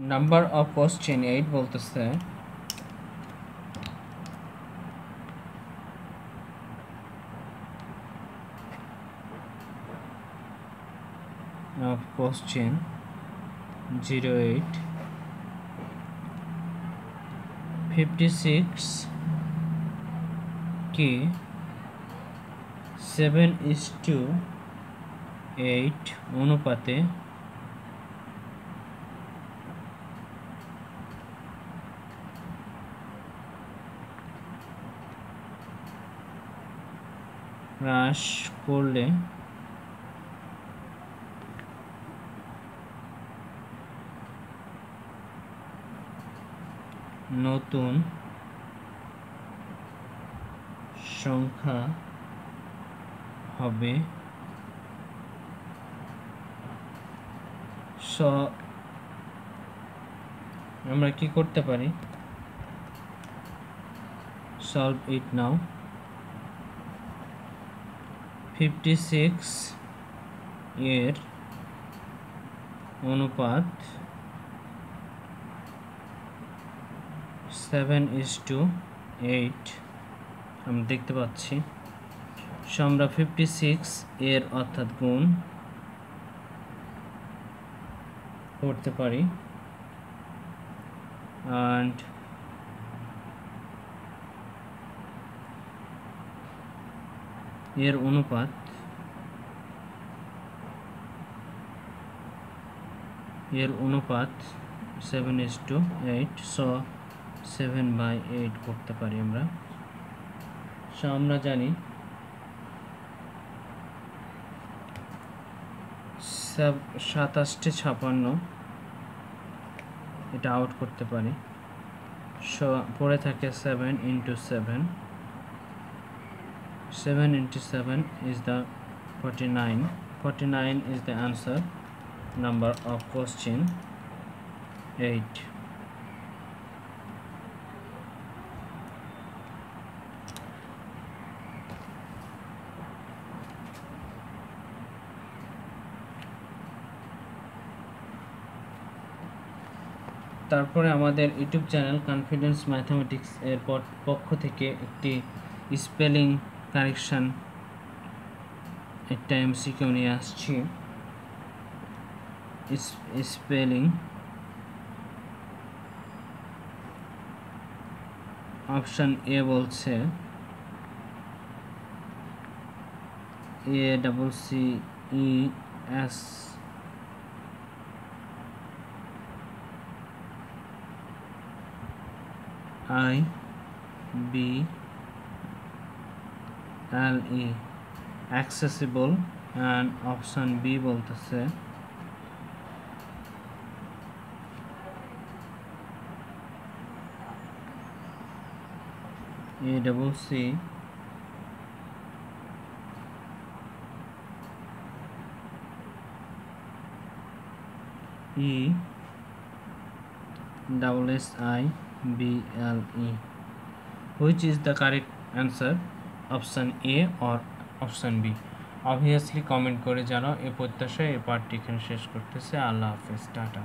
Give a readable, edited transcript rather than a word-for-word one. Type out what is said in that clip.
Number of question 8 বলতেছে of question 08 56 কে 7:8 অনুপাতে হ্রাস করলে নতুন সংখ্যা হবে আমরা কি করতে পারি সলভ ইট নাও 56 এর অনুপাত 7:8 আমরা দেখতে পাচ্ছি। আমরা 56 এর অর্থাৎ গুণ করতে পারি and এর অনুপাত এর অনুপাত 7:8 সো 7/8 করতে পারি আমরা। সো আমরা জানি 2756 এটা আউট করতে পারি। সো পরে থাকে 7 into 7 7 into 7 is the 49 49 is the answer number of question 8। তারপরে আমাদের ইউটিউব চ্যানেল কনফিডেন্স ম্যাথমেটিক্স এর পক্ষ থেকে একটি স্পেলিং কারেকশন একটা এমসিকিউ নিয়ে আসছি। স্পেলিং অপশন এ বলছে ACCES IBLE accessible and option B বলতেছে ACCESSIBLE which is the correct answer option A or option B obviously comment করে জানাও। এই প্রত্যাশায় এই পার্টটি এখানে শেষ করতেছে। আল্লাহ হাফেজ, টাটা।